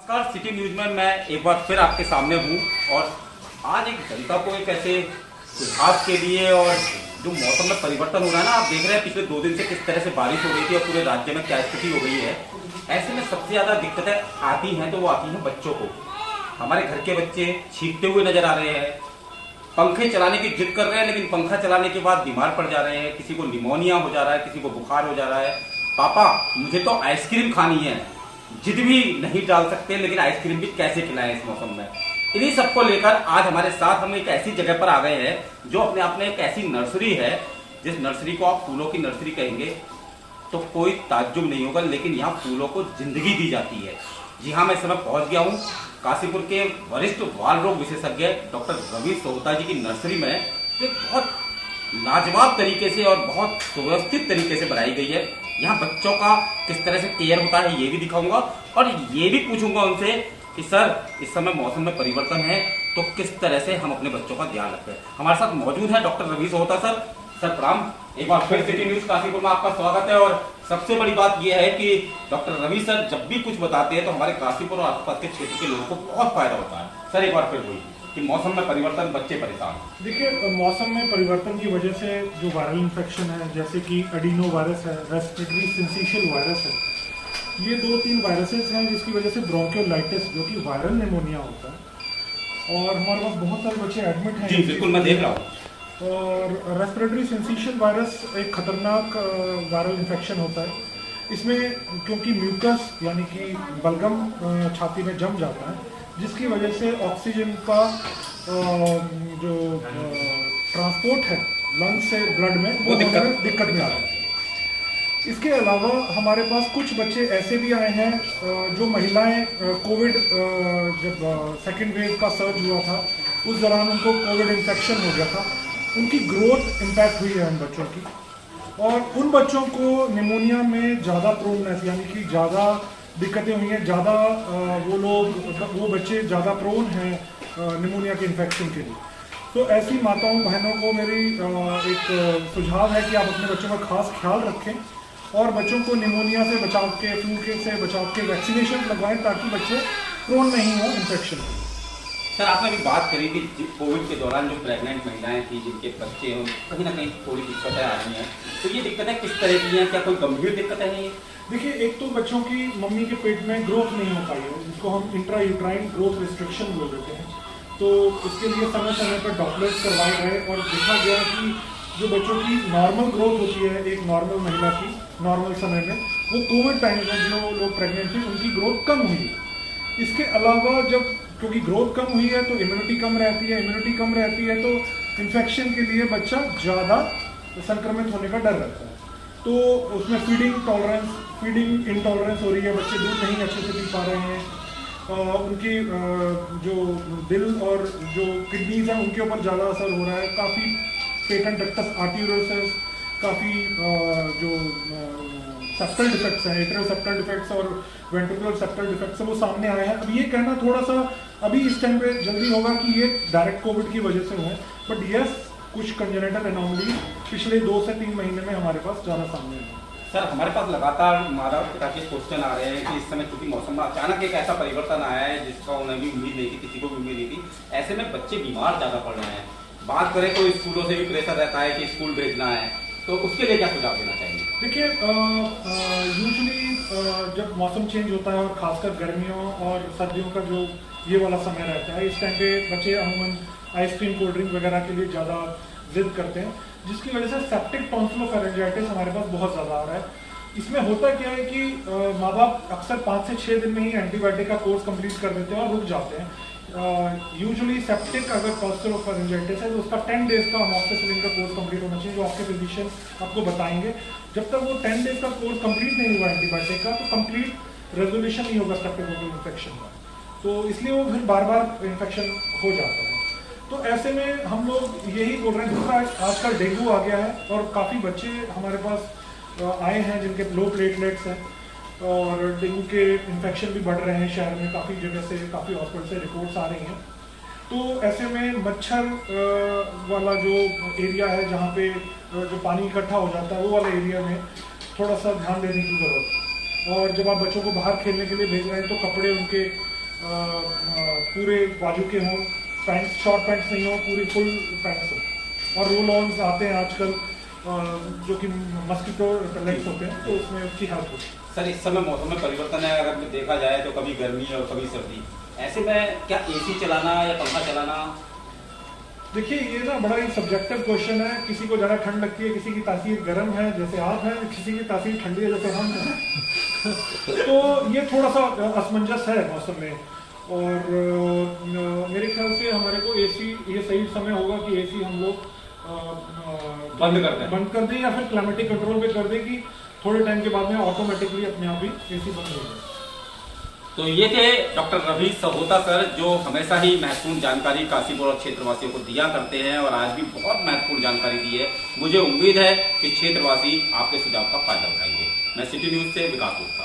नमस्कार, city news में मैं एक बार फिर आपके सामने हूँ और आज एक जनता को एक ऐसे सुझाव के लिए और जो मौसम में परिवर्तन हो रहा है ना, आप देख रहे हैं पिछले 2 दिन से किस तरह से बारिश हो रही थी और पूरे राज्य में क्या स्थिति हो गई है। ऐसे में सबसे ज्यादा दिक्कतें आती हैं तो वो आती हैं बच्चों को। हमारे घर के बच्चे छींकते हुए नजर आ रहे हैं, पंखे चलाने की जिद कर रहे हैं, लेकिन पंखा चलाने के बाद बीमार पड़ जा रहे हैं। किसी को निमोनिया हो जा रहा है, किसी को बुखार हो जा रहा है। पापा मुझे तो आइसक्रीम खानी है, जिद भी नहीं डाल सकते, लेकिन आइसक्रीम भी कैसे खिलाएं इस मौसम में। इन्हीं सबको लेकर आज हमारे साथ हम एक ऐसी जगह पर आ गए हैं जो अपने आप में एक ऐसी नर्सरी है, जिस नर्सरी को आप फूलों की नर्सरी कहेंगे तो कोई ताज्जुब नहीं होगा, लेकिन यहाँ फूलों को जिंदगी दी जाती है। जी हाँ, मैं इस समय पहुंच गया हूँ काशीपुर के वरिष्ठ बाल रोग विशेषज्ञ डॉक्टर रवि सोहता जी की नर्सरी में। एक बहुत लाजवाब तरीके से और बहुत सुव्यवस्थित तरीके से बनाई गई है। यहाँ बच्चों का किस तरह से केयर होता है ये भी दिखाऊंगा और ये भी पूछूंगा उनसे कि सर इस समय मौसम में परिवर्तन है तो किस तरह से हम अपने बच्चों का ध्यान रखते हैं। हमारे साथ मौजूद है डॉक्टर रवि सोहता सर। सर प्रणाम, एक बार फिर सिटी न्यूज काशीपुर में आपका स्वागत है। और सबसे बड़ी बात यह है कि डॉक्टर रवि सर जब भी कुछ बताते हैं तो हमारे काशीपुर और आसपास के क्षेत्र के लोगों को बहुत फायदा होता है। सर एक बार फिर वही कि मौसम में परिवर्तन, बच्चे परेशान। देखिए, मौसम में परिवर्तन की वजह से जो वायरल इन्फेक्शन है, जैसे कि एडिनो वायरस है, रेस्पिरेटरी सिंसिशियल वायरस है, ये 2-3 वायरसेस हैं जिसकी वजह से ब्रोंकियोलाइटिस जो कि वायरल निमोनिया होता है। और हमारे पास बहुत सारे बच्चे एडमिट हैं। जी बिल्कुल, मैं देख रहा हूँ। और रेस्पिरेटरी सिंसिशियल वायरस एक खतरनाक वायरल इन्फेक्शन होता है। इसमें क्योंकि म्यूकस यानी कि बलगम छाती में जम जाता है, जिसकी वजह से ऑक्सीजन का जो ट्रांसपोर्ट है लंग से ब्लड में वो दिक्कत में आ रहा है। इसके अलावा हमारे पास कुछ बच्चे ऐसे भी आए हैं जो महिलाएं कोविड जब सेकेंड वेव का सर्ज हुआ था उस दौरान उनको कोविड इन्फेक्शन हो गया था, उनकी ग्रोथ इम्पैक्ट हुई है उन बच्चों की। और उन बच्चों को निमोनिया में ज़्यादा प्रोननेस यानी कि ज़्यादा दिक्कतें हुई हैं, ज़्यादा वो बच्चे ज़्यादा प्रोन हैं निमोनिया के इन्फेक्शन के लिए। तो ऐसी माताओं बहनों को मेरी एक सुझाव है कि आप अपने बच्चों का खास ख्याल रखें और बच्चों को निमोनिया से बचाव के, फ्लू से बचाव के वैक्सीनेशन लगवाएं ताकि बच्चे प्रोन नहीं हो इन्फेक्शन के। सर आपने अभी बात करी कि कोविड के दौरान जो प्रेग्नेंट महिलाएं थी, जिनके बच्चे हैं, कहीं ना कहीं थोड़ी दिक्कतें आ रही हैं, तो ये दिक्कतें किस तरह की हैं? क्या कोई गंभीर दिक्कतें हैं ये? देखिए, एक तो बच्चों की मम्मी के पेट में ग्रोथ नहीं हो पाई है, जिसको हम इंट्रा यूट्राइन ग्रोथ रिस्ट्रिक्शन बोल देते हैं। तो इसके लिए समय समय पर डॉक्टर्स करवाए गए और देखा गया कि जो बच्चों की नॉर्मल ग्रोथ होती है एक नॉर्मल महिला की नॉर्मल समय में, वो कोविड टाइम में जो लोग प्रेग्नेंट थे उनकी ग्रोथ कम हुई है। इसके अलावा जब क्योंकि ग्रोथ कम हुई है तो इम्यूनिटी कम रहती है, इम्यूनिटी कम रहती है तो इन्फेक्शन के लिए बच्चा ज़्यादा संक्रमित होने का डर रहता है। तो उसमें फीडिंग इंटॉलरेंस हो रही है, बच्चे दूध नहीं अच्छे से पी पा रहे हैं, उनकी जो दिल और जो किडनीज हैं उनके ऊपर ज़्यादा असर हो रहा है। काफ़ी पेटेंट डक्टस आर्टेरियोसिस, काफ़ी जो सेप्टल डिफेक्ट्स हैं, एट्रियल सेप्टल डिफेक्ट्स और वेंट्रिकुलर सेप्टल डिफेक्ट्स हैं, वो सामने आए हैं। अब ये कहना थोड़ा सा अभी इस टाइम पे जल्दी होगा कि ये डायरेक्ट कोविड की वजह से हुए, बट यस कुछ कंजेनिटल एनोमली पिछले 2 से 3 महीने में हमारे पास ज़्यादा सामने है। सर हमारे पास लगातार माता पिता के क्वेश्चन आ रहे हैं कि इस समय चूंकि मौसम में अचानक एक ऐसा परिवर्तन आया है जिसका उन्हें भी उम्मीद नहीं थी, किसी को भी उम्मीद नहीं थी। ऐसे में बच्चे बीमार ज़्यादा पड़ रहे हैं। बात करें तो स्कूलों से भी प्रेशर रहता है कि स्कूल भेजना है, तो उसके लिए क्या सुझाव देना चाहिए? देखिए, यूजुअली जब मौसम चेंज होता है और खासकर गर्मियों और सर्दियों का जो ये वाला समय रहता है, इस टाइम पे बच्चे अमूमन आइसक्रीम, कोल्ड ड्रिंक वगैरह के लिए ज़्यादा जिद करते हैं, जिसकी वजह से सेप्टिक टॉन्सिलोफैरिंजाइटिस हमारे पास बहुत ज़्यादा आ रहा है। इसमें होता क्या है कि माँ बाप अक्सर 5 से 6 दिन में ही एंटीबायोटिक का कोर्स कंप्लीट कर देते हैं और रुक जाते हैं। यूजुअली सेप्टिक अगर टॉन्सिलोफैरिंजाइटिस है तो उसका 10 डेज का अमॉक्सिसिलिन का कोर्स कंप्लीट होना चाहिए, जो आपके फिजिशियन आपको बताएंगे। जब तक वो 10 डेज का कोर्स कंप्लीट नहीं हुआ एंटीबायोटिक का, तो कंप्लीट रेजोल्यूशन नहीं होगा स्ट्रेप्टोकोकल इन्फेक्शन का, तो इसलिए वो फिर बार बार इन्फेक्शन हो जाता है। तो ऐसे में हम लोग यही बोल रहे हैं। दूसरा, आजकल डेंगू आ गया है और काफ़ी बच्चे हमारे पास आए हैं जिनके लो प्लेटलेट्स हैं और डेंगू के इन्फेक्शन भी बढ़ रहे हैं शहर में। काफ़ी जगह से, काफ़ी हॉस्पिटल से रिपोर्ट्स आ रही हैं। तो ऐसे में मच्छर वाला जो एरिया है जहाँ पे जो पानी इकट्ठा हो जाता है, वो वाले एरिया में थोड़ा सा ध्यान देने की ज़रूरत है। और जब आप बच्चों को बाहर खेलने के लिए भेज रहे हैं तो कपड़े उनके पूरे बाजू के हों, पैंट्स शॉर्ट पैंट्स नहीं हो, पूरी फुल पैंट्स हो। और रोल ऑन्स आते हैं आजकल जो कि मस्कीटो रिपेलेंट्स होते हैं, तो उसमें उसकी हेल्प होती है। सर इस समय मौसम में परिवर्तन है, अगर देखा जाए तो कभी गर्मी और कभी सर्दी, ऐसे में क्या एसी चलाना या पंखा चलाना? देखिए ये ना बड़ा ही सब्जेक्टिव क्वेश्चन है। किसी को ज़्यादा ठंड लगती है, किसी की तासीर गर्म है जैसे आप हैं, किसी की तासीर ठंडी है जैसे हम हैं। तो ये थोड़ा सा असमंजस है मौसम में। और मेरे ख्याल से हमारे को एसी, ये सही समय होगा कि एसी हम लोग बंद कर दें या फिर क्लाइमेटिक कंट्रोल पे कर दें कि थोड़े टाइम के बाद में ऑटोमेटिकली अपने आप ही एसी बंद हो जाए। तो ये थे डॉक्टर रवि सहोता सर, जो हमेशा ही महत्वपूर्ण जानकारी काशीपुर और क्षेत्रवासियों को दिया करते हैं और आज भी बहुत महत्वपूर्ण जानकारी दी है। मुझे उम्मीद है कि क्षेत्रवासी आपके सुझाव का फायदा उठाएंगे। मैं सिटी न्यूज से विकास गुप्ता।